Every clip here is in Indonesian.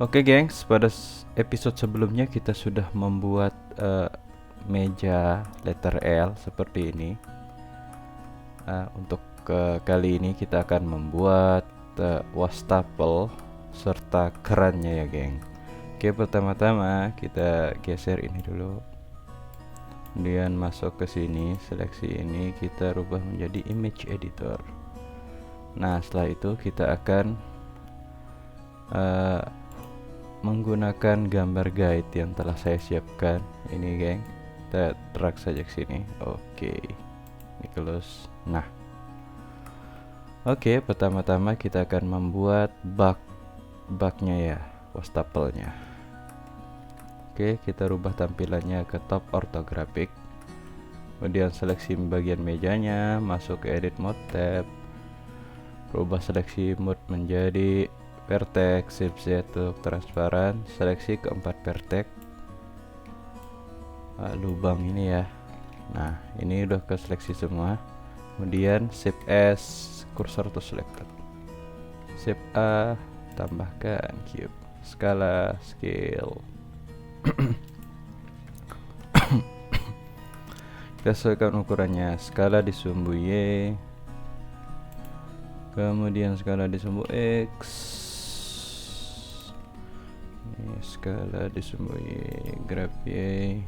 Oke gengs, pada episode sebelumnya kita sudah membuat meja letter L seperti ini. Untuk kali ini kita akan membuat wastafel serta kerannya ya geng. Oke, pertama-tama kita geser ini dulu. Kemudian masuk ke sini, seleksi ini kita rubah menjadi image editor. Nah, setelah itu kita akan menggunakan gambar guide yang telah saya siapkan ini geng. Kita drag saja ke sini. Oke, ini close. Nah, oke, pertama-tama kita akan membuat bugnya ya, wastafelnya. Oke, kita rubah tampilannya ke top orthographic. Kemudian seleksi bagian mejanya, masuk ke edit mode tab, rubah seleksi mode menjadi vertex, shift Z untuk transparan, seleksi keempat vertex, lubang ini ya. Nah, ini udah ke seleksi semua. Kemudian shift S, cursor to selected, shift A, tambahkan cube, skala, scale. Kita sesuaikan ukurannya, skala di sumbu Y, kemudian skala di sumbu X, skala di sumbu Y, grab Y.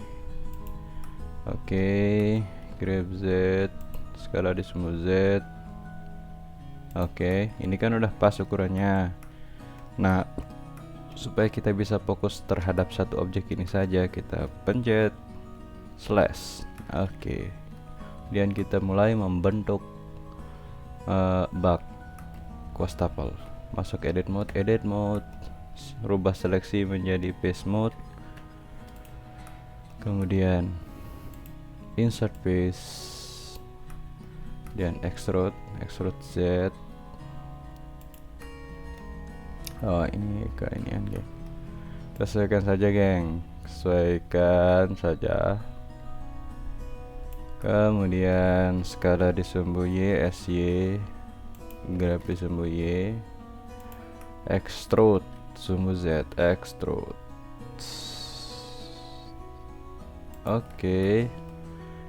Oke, grab Z, skala di sumbu Z. Oke, ini kan udah pas ukurannya. Nah, supaya kita bisa fokus terhadap satu objek ini saja, kita pencet slash. Oke, kemudian kita mulai membentuk bug wastafel. Masuk edit mode, rubah seleksi menjadi paste mode, kemudian insert paste dan extrude Z. Oh, ini ke ini geng. Kita sesuaikan saja geng, sesuaikan saja. Kemudian skala di sumbu Y, SY, grab di sumbu Y, extrude sumbu Z, extrude. Oke,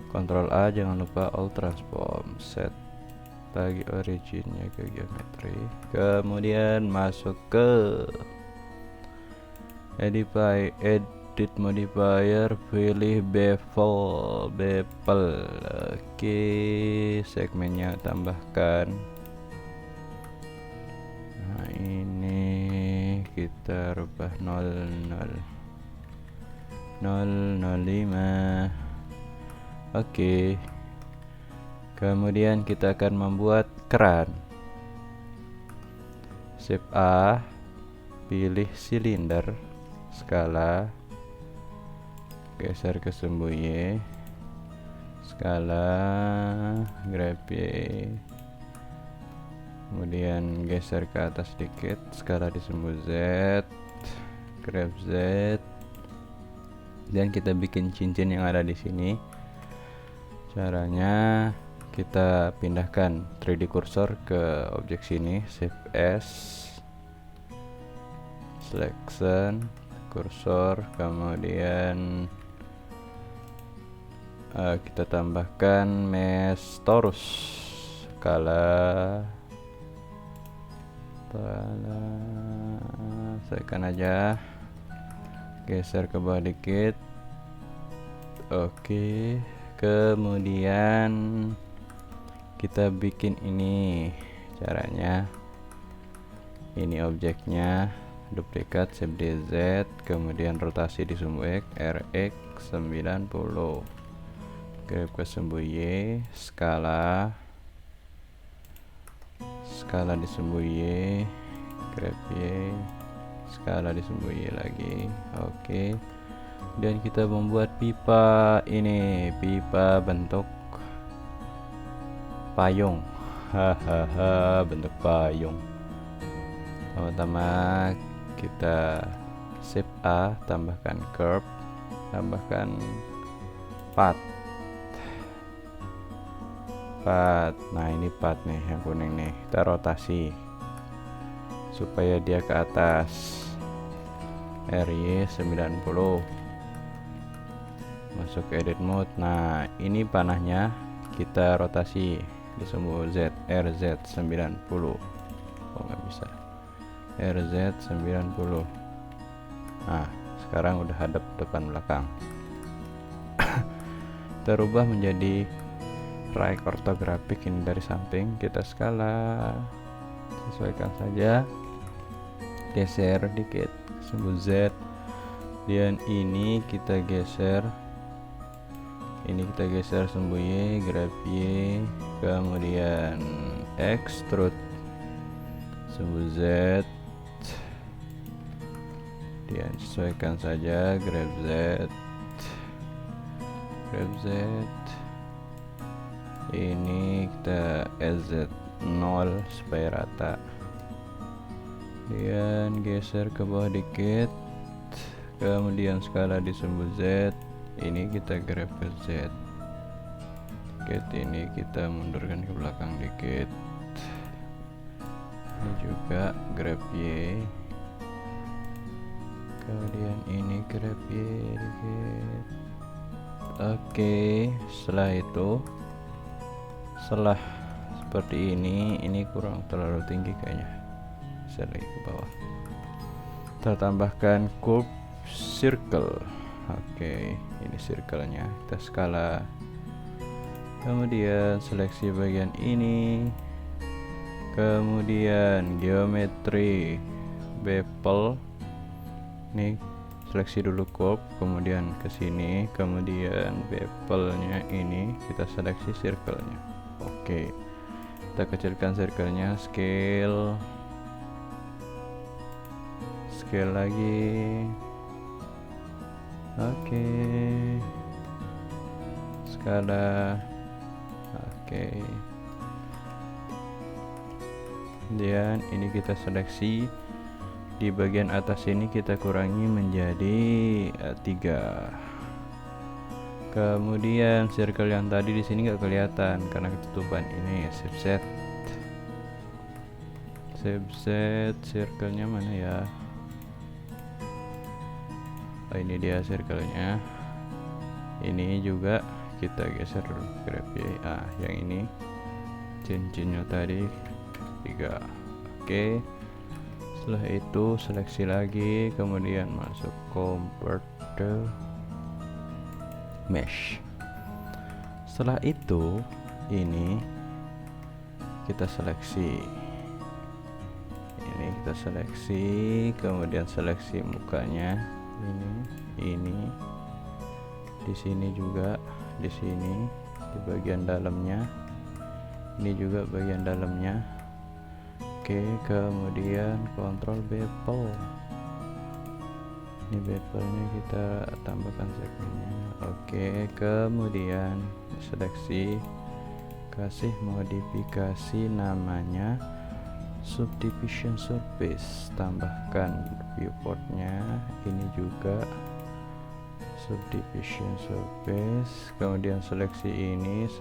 Ctrl A, jangan lupa all transform, set bagi originnya ke geometri, kemudian masuk ke edit modifier, pilih bevel. Oke, segmennya tambahkan. Nah, ini kita rubah 005. Oke, kemudian kita akan membuat keran. Shift A, pilih silinder, skala, geser ke sumbu Y, skala, grab Y, kemudian geser ke atas sedikit, skala di sumbu Z, grab Z, dan kita bikin cincin yang ada di sini. Caranya kita pindahkan 3D cursor ke objek sini, shift S, selection, cursor, kemudian kita tambahkan mesh torus, skala, sesuaikan aja, geser ke bawah dikit. Oke, kemudian kita bikin ini. Caranya ini objeknya, duplikat, shift DZ, kemudian rotasi di sumbu X, RX 90, grab ke sumbu Y, skala di sumbu Y, grab Y, skala di sumbu Y lagi. Oke, dan kita membuat pipa ini, pipa bentuk payung. Hahaha, bentuk payung. Pertama kita shift A, tambahkan curve, tambahkan path. Nah, ini path nih yang kuning nih, kita rotasi supaya dia ke atas. RY 90. Masuk ke edit mode. Nah, ini panahnya kita rotasi di sumbu Z, RZ 90. Oh, nggak bisa. RZ 90. Nah, sekarang udah hadap depan belakang. Kita rubah menjadi right ortografik. Ini dari samping, kita skala, sesuaikan saja, geser dikit sumbu Z, dan ini kita geser, ini kita geser sumbu Y, grab Y, kemudian extrude sumbu Z, dan sesuaikan saja, grab Z, grab Z, ini kita SZ 0 supaya rata, kemudian geser ke bawah dikit, kemudian skala di sumbu Z, ini kita grab ke Z dikit, ini kita mundurkan ke belakang dikit, ini juga grab Y, kemudian ini grab Y dikit. Oke, setelah itu, setelah seperti ini kurang terlalu tinggi kayaknya, bisa lagi ke bawah. Kita tambahkan curve circle. Oke, ini circle-nya kita skala, kemudian seleksi bagian ini, kemudian geometri bevel, nih seleksi dulu curve, kemudian ke sini, kemudian bevelnya ini kita seleksi circle-nya. Oke, kita kecilkan circle-nya, scale lagi. Oke, skala. Oke, kemudian ini kita seleksi di bagian atas ini, kita kurangi menjadi 3. Kemudian circle yang tadi di sini nggak kelihatan karena ketutupan ini. Save Z, circle-nya mana ya? Oh, ini dia circle-nya. Ini juga kita geser dulu, grab Y. Yang ini cincinnya tadi 3. Oke, setelah itu seleksi lagi, kemudian masuk convert to mesh. Setelah itu ini kita seleksi, ini kita seleksi, kemudian seleksi mukanya, ini di sini juga, di sini di bagian dalamnya, ini juga bagian dalamnya. Oke, kemudian kontrol bevel, ini bevelnya kita tambahkan segmennya. Oke, kemudian seleksi, kasih modifikasi namanya subdivision surface, tambahkan viewportnya, ini juga subdivision surface, kemudian seleksi ini,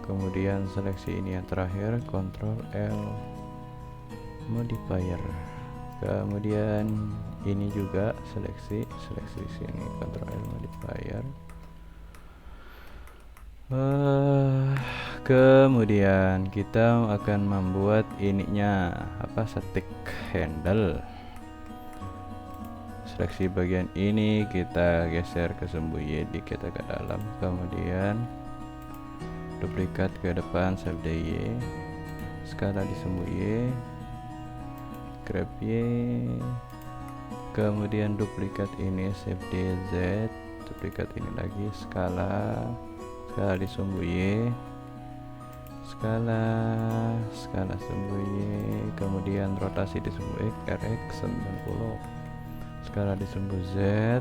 kemudian seleksi ini yang terakhir, Ctrl L modifier, kemudian ini juga seleksi sini, Ctrl L modifier, kemudian kita akan membuat ininya stick handle. Seleksi bagian ini, kita geser ke sumbu Y dikit ke dalam, kemudian duplikat ke depan, save Y, skala di sumbu Y, grab Y, kemudian duplikat ini, save Z, duplikat ini lagi, skala di sumbu Y, skala sumbu Y, kemudian rotasi di sumbu X, RX 90, skala di sumbu Z.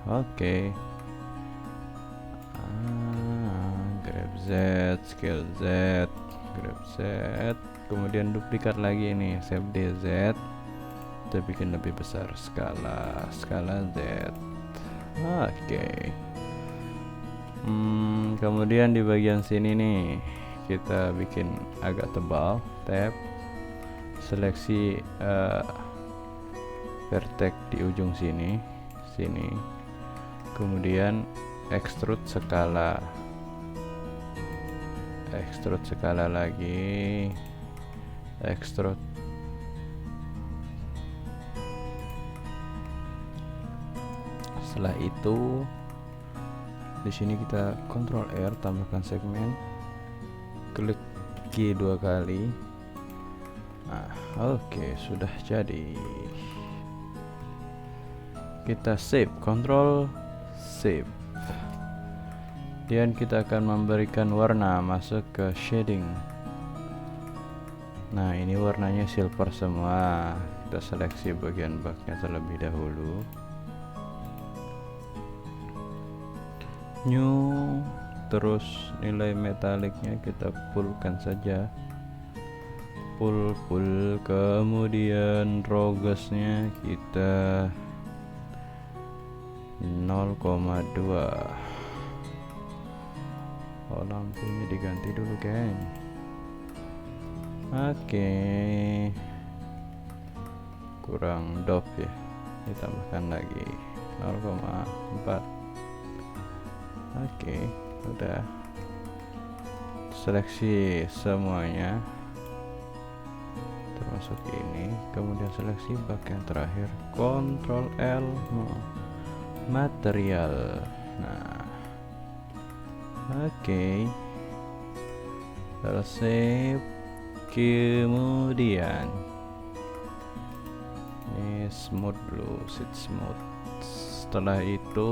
Oke, grab Z, scale Z, grab Z, kemudian duplikat lagi ini, save DZ, kita bikin lebih besar, skala Z. Oke, kemudian di bagian sini nih kita bikin agak tebal, tab, seleksi vertex di ujung sini, kemudian extrude skala lagi, extrude. Setelah itu di sini kita Ctrl R, tambahkan segmen, klik Q 2 kali. Nah, oke, sudah jadi. Kita save, Ctrl save. Dan kita akan memberikan warna, masuk ke shading. Nah, ini warnanya silver semua. Kita seleksi bagian baknya terlebih dahulu. New, terus nilai metaliknya kita fullkan saja, full, kemudian roughness-nya kita 0,2. oh, lampunya diganti dulu, geng. Oke, kurang dop ya, ditambahkan lagi 0,4. Oke, udah seleksi semuanya termasuk ini, kemudian seleksi bak yang terakhir, Ctrl L, material. Nah, oke, save. Kemudian ini smooth dulu, set smooth. Setelah itu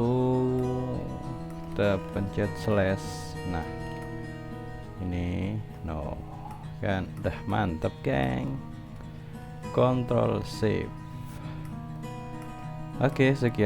kita pencet slash. Nah, ini no, kan udah mantap, geng. Ctrl save. Oke, sekian.